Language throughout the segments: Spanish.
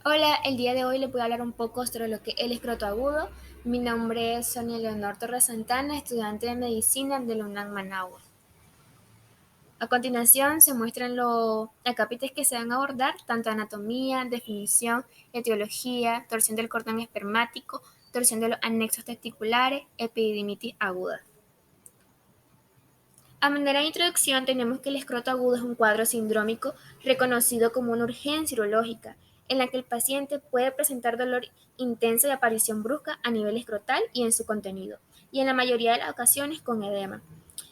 Hola, el día de hoy les voy a hablar un poco sobre lo que es el escroto agudo. Mi nombre es Sonia Leonor Torres Santana, estudiante de medicina de la UNAM Managua. A continuación se muestran los acápites que se van a abordar, tanto anatomía, definición, etiología, torsión del cordón espermático, torsión de los anexos testiculares, epididimitis aguda. A manera de introducción, tenemos que el escroto agudo es un cuadro sindrómico reconocido como una urgencia urológica, en la que el paciente puede presentar dolor intenso de aparición brusca a nivel escrotal y en su contenido, y en la mayoría de las ocasiones con edema.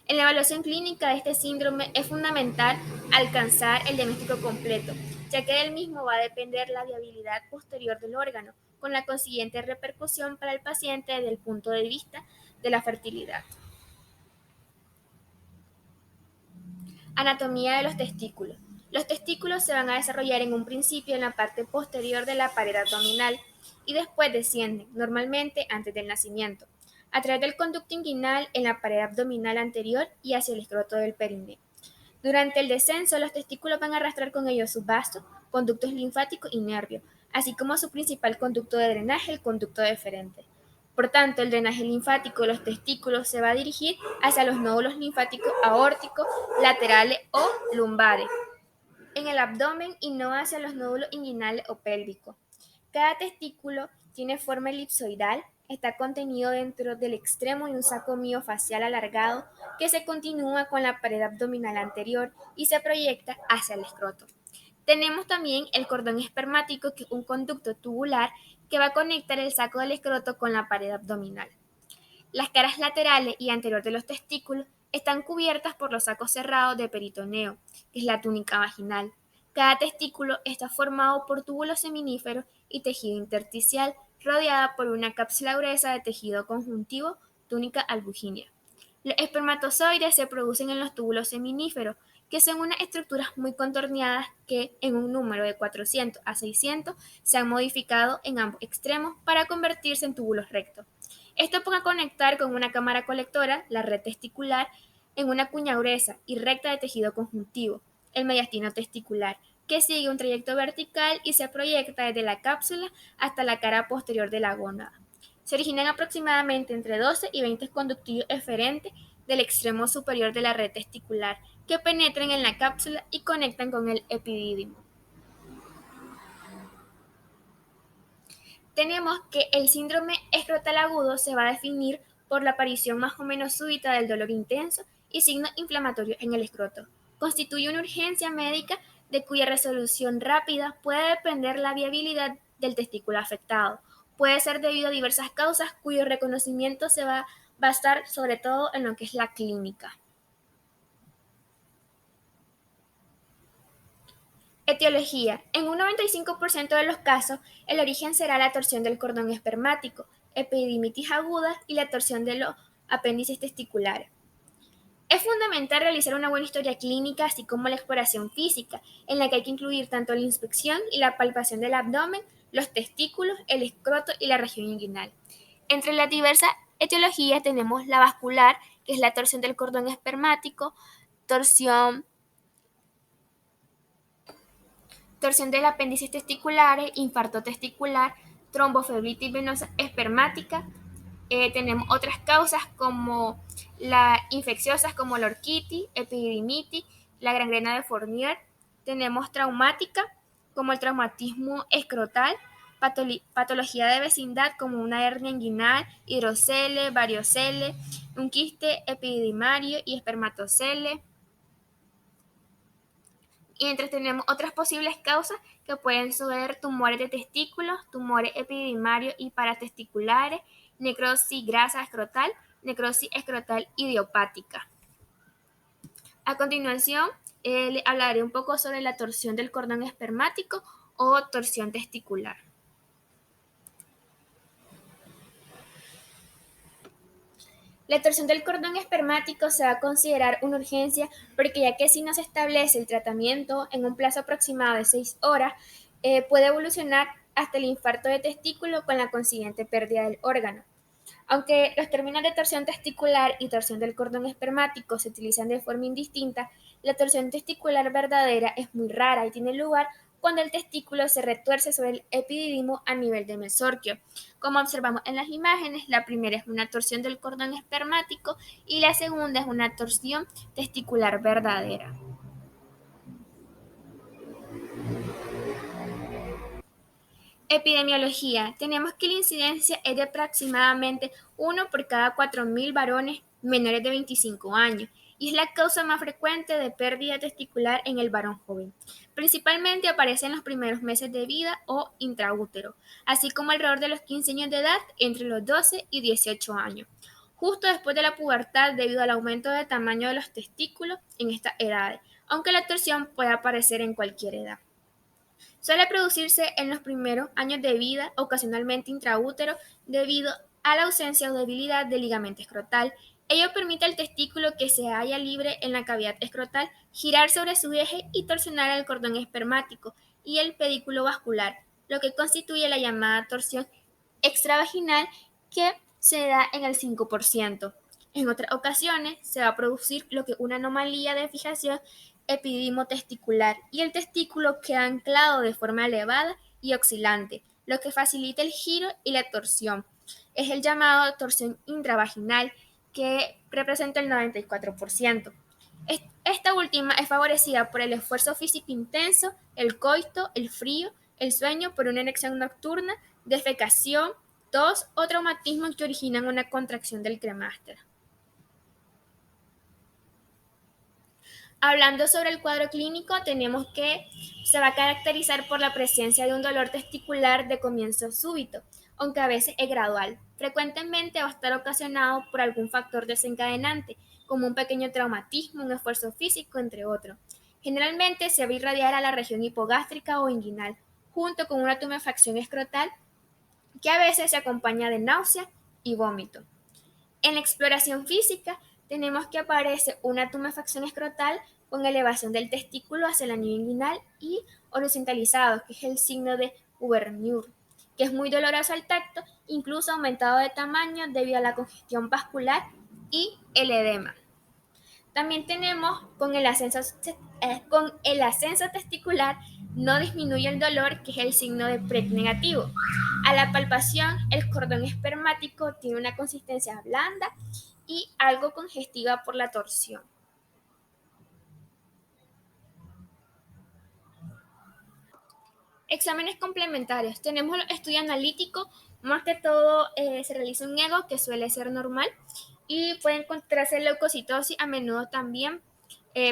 En la evaluación clínica de este síndrome es fundamental alcanzar el diagnóstico completo, ya que del mismo va a depender la viabilidad posterior del órgano, con la consiguiente repercusión para el paciente desde el punto de vista de la fertilidad. Anatomía de los testículos. Los testículos se van a desarrollar en un principio en la parte posterior de la pared abdominal y después descienden, normalmente antes del nacimiento, a través del conducto inguinal en la pared abdominal anterior y hacia el escroto del perineo. Durante el descenso, los testículos van a arrastrar con ellos sus vastos, conductos linfáticos y nervios, así como su principal conducto de drenaje, el conducto deferente. Por tanto, el drenaje linfático de los testículos se va a dirigir hacia los nódulos linfáticos aórticos, laterales o lumbares, en el abdomen y no hacia los nódulos inguinales o pélvicos. Cada testículo tiene forma elipsoidal, está contenido dentro del extremo de un saco miofacial alargado que se continúa con la pared abdominal anterior y se proyecta hacia el escroto. Tenemos también el cordón espermático, que es un conducto tubular que va a conectar el saco del escroto con la pared abdominal. Las caras laterales y anterior de los testículos están cubiertas por los sacos cerrados de peritoneo, que es la túnica vaginal. Cada testículo está formado por túbulos seminíferos y tejido intersticial, rodeada por una cápsula gruesa de tejido conjuntivo, túnica albugínea. Los espermatozoides se producen en los túbulos seminíferos, que son unas estructuras muy contorneadas que, en un número de 400 a 600, se han modificado en ambos extremos para convertirse en túbulos rectos. Esto puede conectar con una cámara colectora, la red testicular, en una cuña gruesa y recta de tejido conjuntivo, el mediastino testicular, que sigue un trayecto vertical y se proyecta desde la cápsula hasta la cara posterior de la gónada. Se originan aproximadamente entre 12 y 20 conductillos eferentes del extremo superior de la red testicular, que penetran en la cápsula y conectan con el epidídimo. Tenemos que el síndrome escrotal agudo se va a definir por la aparición más o menos súbita del dolor intenso y signos inflamatorios en el escroto. Constituye una urgencia médica de cuya resolución rápida puede depender la viabilidad del testículo afectado. Puede ser debido a diversas causas cuyo reconocimiento se va a basar sobre todo en lo que es la clínica. Etiología. En un 95% de los casos, el origen será la torsión del cordón espermático, epididimitis aguda y la torsión de los apéndices testiculares. Es fundamental realizar una buena historia clínica, así como la exploración física, en la que hay que incluir tanto la inspección y la palpación del abdomen, los testículos, el escroto y la región inguinal. Entre las diversas etiologías tenemos la vascular, que es la torsión del cordón espermático, torsión torsión del apéndice testiculares, infarto testicular, tromboflebitis venosa espermática. Tenemos otras causas como las infecciosas como la orquitis, epididimitis, la gangrena de Fournier. Tenemos traumática como el traumatismo escrotal, patología de vecindad como una hernia inguinal, hidrocele, variocele, un quiste epididimario y espermatocele. Y mientras tenemos otras posibles causas que pueden ser tumores de testículos, tumores epididimarios y paratesticulares, necrosis grasa escrotal, necrosis escrotal idiopática. A continuación, le hablaré un poco sobre la torsión del cordón espermático o torsión testicular. La torsión del cordón espermático se va a considerar una urgencia porque ya que si no se establece el tratamiento en un plazo aproximado de 6 horas, puede evolucionar hasta el infarto de testículo con la consiguiente pérdida del órgano. Aunque los términos de torsión testicular y torsión del cordón espermático se utilizan de forma indistinta, la torsión testicular verdadera es muy rara y tiene lugar cuando el testículo se retuerce sobre el epididimo a nivel del mesorquio. Como observamos en las imágenes, la primera es una torsión del cordón espermático y la segunda es una torsión testicular verdadera. Epidemiología. Tenemos que la incidencia es de aproximadamente 1 por cada 4.000 varones menores de 25 años y es la causa más frecuente de pérdida testicular en el varón joven. Principalmente aparece en los primeros meses de vida o intraútero, así como alrededor de los 15 años de edad entre los 12 y 18 años, justo después de la pubertad debido al aumento de tamaño de los testículos en estas edades, aunque la torsión puede aparecer en cualquier edad. Suele producirse en los primeros años de vida, ocasionalmente intraútero, debido a la ausencia o debilidad del ligamento escrotal. Ello permite al testículo que se halla libre en la cavidad escrotal girar sobre su eje y torsionar el cordón espermático y el pedículo vascular, lo que constituye la llamada torsión extravaginal que se da en el 5%. En otras ocasiones se va a producir lo que es una anomalía de fijación epididimo testicular y el testículo queda anclado de forma elevada y oscilante, lo que facilita el giro y la torsión. Es el llamado torsión intravaginal que representa el 94%. Esta última es favorecida por el esfuerzo físico intenso, el coito, el frío, el sueño por una erección nocturna, defecación, tos o traumatismo que originan una contracción del cremáster. Hablando sobre el cuadro clínico, tenemos que se va a caracterizar por la presencia de un dolor testicular de comienzo súbito, aunque a veces es gradual. Frecuentemente va a estar ocasionado por algún factor desencadenante, como un pequeño traumatismo, un esfuerzo físico, entre otros. Generalmente se va a irradiar a la región hipogástrica o inguinal, junto con una tumefacción escrotal que a veces se acompaña de náusea y vómito. En la exploración física tenemos que aparece una tumefacción escrotal con elevación del testículo hacia el anillo inguinal y horizontalizado, que es el signo de Ubermüller, que es muy doloroso al tacto, incluso aumentado de tamaño debido a la congestión vascular y el edema. También tenemos con el ascenso testicular no disminuye el dolor, que es el signo de PREC negativo. A la palpación, el cordón espermático tiene una consistencia blanda y algo congestiva por la torsión. Exámenes complementarios. Tenemos el estudio analítico, más que todo se realiza un ego que suele ser normal y puede encontrarse leucocitosis, a menudo también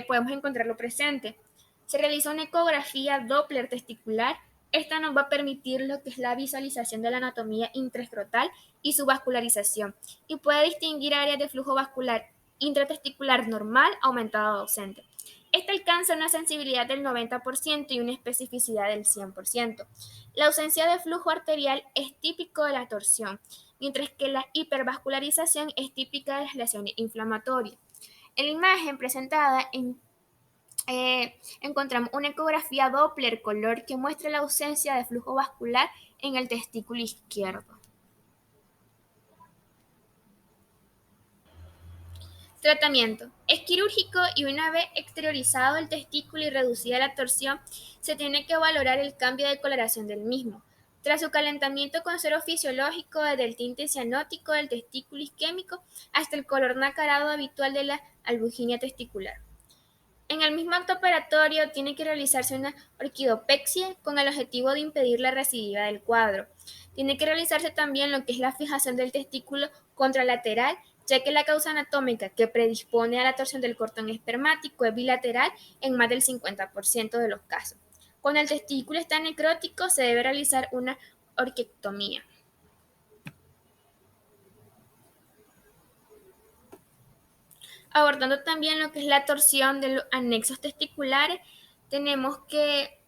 podemos encontrarlo presente. Se realiza una ecografía Doppler testicular. Esta nos va a permitir lo que es la visualización de la anatomía intraescrotal y su vascularización y puede distinguir áreas de flujo vascular intratesticular normal, aumentado o ausente. Este alcanza una sensibilidad del 90% y una especificidad del 100%. La ausencia de flujo arterial es típico de la torsión, mientras que la hipervascularización es típica de las lesiones inflamatorias. En la imagen presentada encontramos una ecografía Doppler color que muestra la ausencia de flujo vascular en el testículo izquierdo. Tratamiento. Es quirúrgico y una vez exteriorizado el testículo y reducida la torsión, se tiene que valorar el cambio de coloración del mismo. Tras su calentamiento con suero fisiológico desde el tinte cianótico del testículo isquémico hasta el color nacarado habitual de la albuginia testicular. En el mismo acto operatorio tiene que realizarse una orquidopexia con el objetivo de impedir la recidiva del cuadro. Tiene que realizarse también lo que es la fijación del testículo contralateral, ya que la causa anatómica que predispone a la torsión del cordón espermático es bilateral en más del 50% de los casos. Cuando el testículo está necrótico, se debe realizar una orquiectomía. Abordando también lo que es la torsión de los anexos testiculares, tenemos que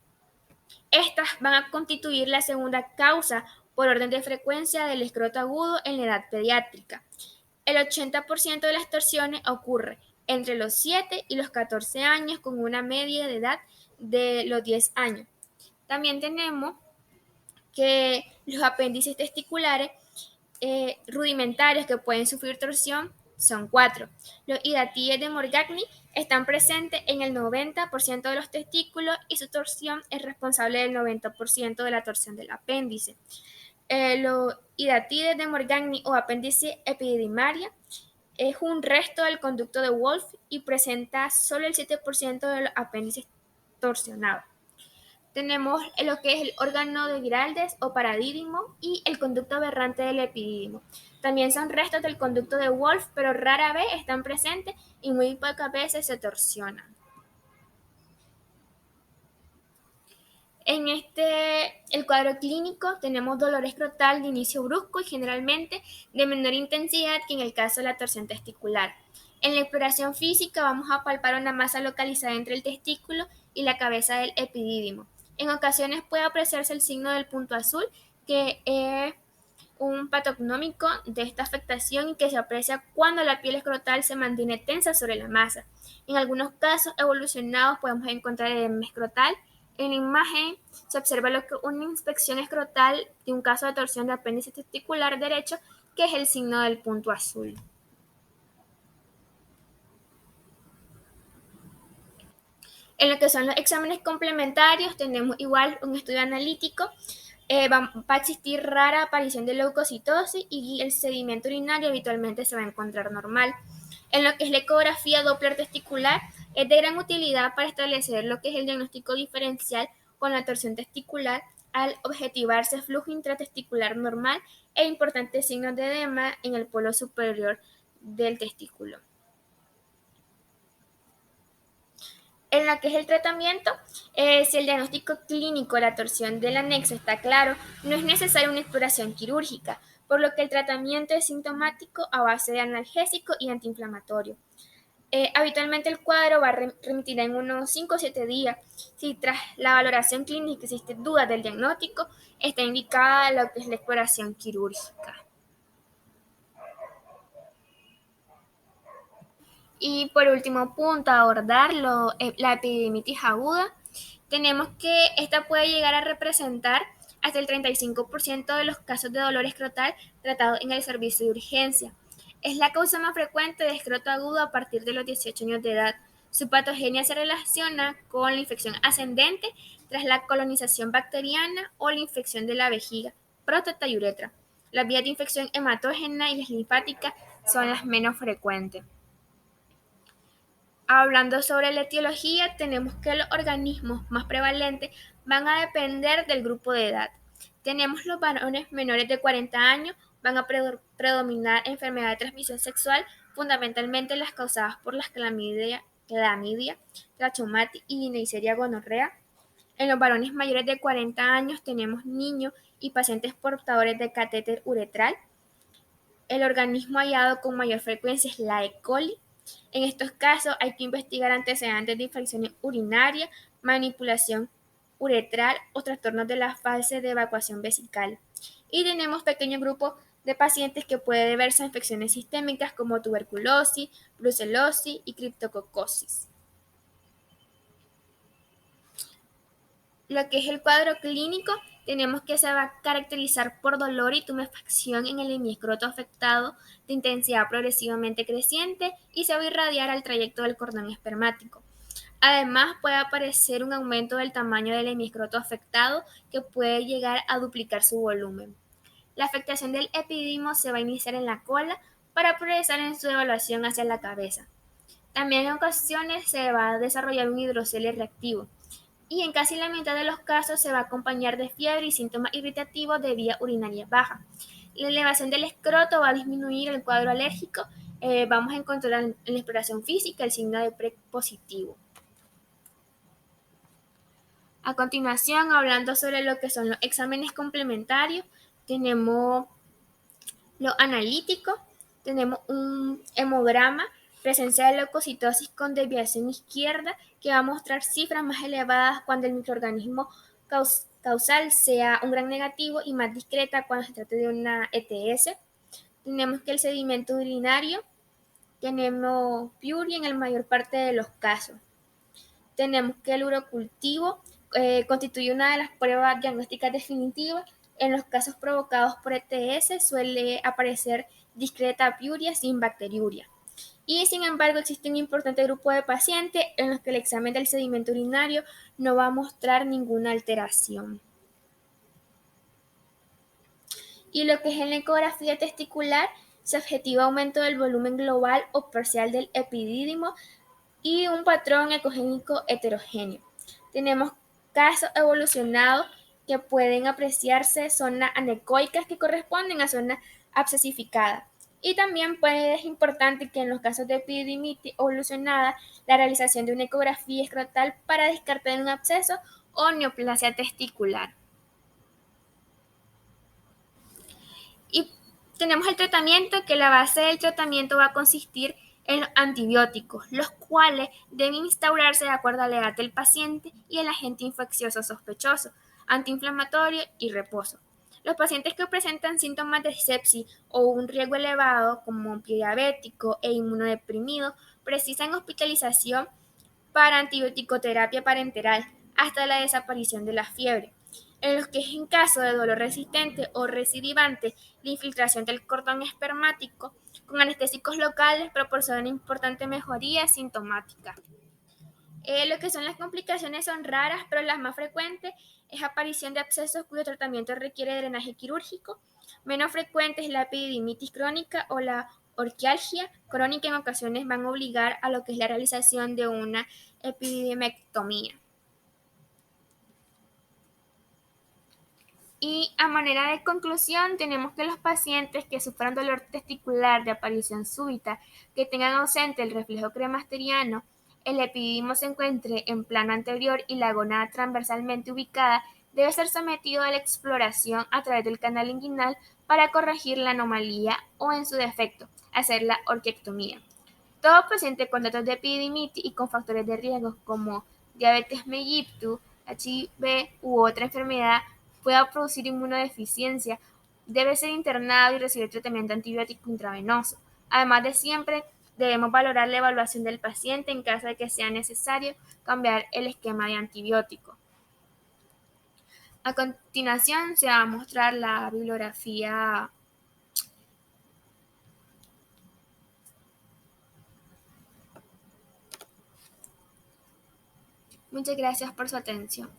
estas van a constituir la segunda causa por orden de frecuencia del escroto agudo en la edad pediátrica. El 80% de las torsiones ocurre entre los 7 y los 14 años con una media de edad de los 10 años. También tenemos que los apéndices testiculares rudimentarios que pueden sufrir torsión Son cuatro. Los hidratides de Morgagni están presentes en el 90% de los testículos y su torsión es responsable del 90% de la torsión del apéndice. Los hidratides de Morgagni o apéndice epididymalia es un resto del conducto de Wolff y presenta solo el 7% de los apéndices torsionados. Tenemos lo que es el órgano de Giraldes o paradídimo y el conducto aberrante del epidídimo. También son restos del conducto de Wolff, pero rara vez están presentes y muy pocas veces se torsionan. El cuadro clínico tenemos dolor escrotal de inicio brusco y generalmente de menor intensidad que en el caso de la torsión testicular. En la exploración física vamos a palpar una masa localizada entre el testículo y la cabeza del epidídimo. En ocasiones puede apreciarse el signo del punto azul, que es un patognómico de esta afectación y que se aprecia cuando la piel escrotal se mantiene tensa sobre la masa. En algunos casos evolucionados podemos encontrar edema escrotal. En la imagen se observa lo que una inspección escrotal de un caso de torsión de apéndice testicular derecho, que es el signo del punto azul. En lo que son los exámenes complementarios, tenemos igual un estudio analítico. Va a existir rara aparición de leucocitosis y el sedimento urinario habitualmente se va a encontrar normal. En lo que es la ecografía Doppler testicular, es de gran utilidad para establecer lo que es el diagnóstico diferencial con la torsión testicular al objetivarse flujo intratesticular normal e importantes signos de edema en el polo superior del testículo. En lo que es el tratamiento, si el diagnóstico clínico de la torsión del anexo está claro, no es necesaria una exploración quirúrgica, por lo que el tratamiento es sintomático a base de analgésico y antiinflamatorio. Habitualmente el cuadro va a remitir en unos 5 o 7 días. Si tras la valoración clínica existe duda del diagnóstico, está indicada lo que es la exploración quirúrgica. Y por último punto, abordar la epididimitis aguda. Tenemos que esta puede llegar a representar hasta el 35% de los casos de dolor escrotal tratados en el servicio de urgencia. Es la causa más frecuente de escroto agudo a partir de los 18 años de edad. Su patogenia se relaciona con la infección ascendente tras la colonización bacteriana o la infección de la vejiga, próstata y uretra. Las vías de infección hematógena y las linfáticas son las menos frecuentes. Hablando sobre la etiología, tenemos que los organismos más prevalentes van a depender del grupo de edad. Tenemos los varones menores de 40 años, van a predominar enfermedad de transmisión sexual, fundamentalmente las causadas por las clamidia, trachomati y Neisseria gonorrea. En los varones mayores de 40 años tenemos niños y pacientes portadores de catéter uretral. El organismo hallado con mayor frecuencia es la E. coli. En estos casos hay que investigar antecedentes de infecciones urinarias, manipulación uretral o trastornos de la fase de evacuación vesical. Y tenemos pequeños grupos de pacientes que pueden deberse a infecciones sistémicas como tuberculosis, brucelosis y criptococosis. Lo que es el cuadro clínico, tenemos que se va a caracterizar por dolor y tumefacción en el hemiescroto afectado de intensidad progresivamente creciente y se va a irradiar al trayecto del cordón espermático. Además, puede aparecer un aumento del tamaño del hemiescroto afectado que puede llegar a duplicar su volumen. La afectación del epididimo se va a iniciar en la cola para progresar en su evaluación hacia la cabeza. También en ocasiones se va a desarrollar un hidrocele reactivo y en casi la mitad de los casos se va a acompañar de fiebre y síntomas irritativos de vía urinaria baja. La elevación del escroto va a disminuir el cuadro alérgico. Vamos a encontrar en la exploración física el signo de PrEP positivo. A continuación, hablando sobre lo que son los exámenes complementarios, tenemos lo analítico, tenemos un hemograma, presencia de leucocitosis con desviación izquierda, que va a mostrar cifras más elevadas cuando el microorganismo causal sea un gran negativo y más discreta cuando se trata de una ETS. Tenemos que el sedimento urinario, tenemos piuria en la mayor parte de los casos. Tenemos que el urocultivo constituye una de las pruebas diagnósticas definitivas. En los casos provocados por ETS suele aparecer discreta piuria sin bacteriuria. Y sin embargo existe un importante grupo de pacientes en los que el examen del sedimento urinario no va a mostrar ninguna alteración. Y lo que es en la ecografía testicular se objetiva aumento del volumen global o parcial del epidídimo y un patrón ecogénico heterogéneo. Tenemos casos evolucionados que pueden apreciarse zonas anecoicas que corresponden a zonas abscesificadas. Y también es importante que en los casos de epididimitis evolucionada, la realización de una ecografía escrotal para descartar un absceso o neoplasia testicular. Y tenemos el tratamiento, que la base del tratamiento va a consistir en los antibióticos, los cuales deben instaurarse de acuerdo a la edad del paciente y el agente infeccioso sospechoso, antiinflamatorio y reposo. Los pacientes que presentan síntomas de sepsis o un riesgo elevado, como prediabético e inmunodeprimido, precisan hospitalización para antibiótico-terapia parenteral hasta la desaparición de la fiebre. En los que es en caso de dolor resistente o recidivante, la infiltración del cordón espermático con anestésicos locales proporciona una importante mejoría sintomática. Lo que son las complicaciones son raras, pero las más frecuentes es aparición de abscesos cuyo tratamiento requiere drenaje quirúrgico. Menos frecuente es la epididimitis crónica o la orquialgia crónica. En ocasiones van a obligar a lo que es la realización de una epididimectomía. Y a manera de conclusión, tenemos que los pacientes que sufran dolor testicular de aparición súbita, que tengan ausente el reflejo cremasteriano, el epididimo se encuentre en plano anterior y la gónada transversalmente ubicada, debe ser sometido a la exploración a través del canal inguinal para corregir la anomalía o, en su defecto, hacer la orquiectomía. Todo paciente con datos de epididimitis y con factores de riesgo como diabetes mellitus, HIV u otra enfermedad pueda producir inmunodeficiencia, debe ser internado y recibir tratamiento antibiótico intravenoso. Además de siempre, debemos valorar la evaluación del paciente en caso de que sea necesario cambiar el esquema de antibiótico. A continuación se va a mostrar la bibliografía. Muchas gracias por su atención.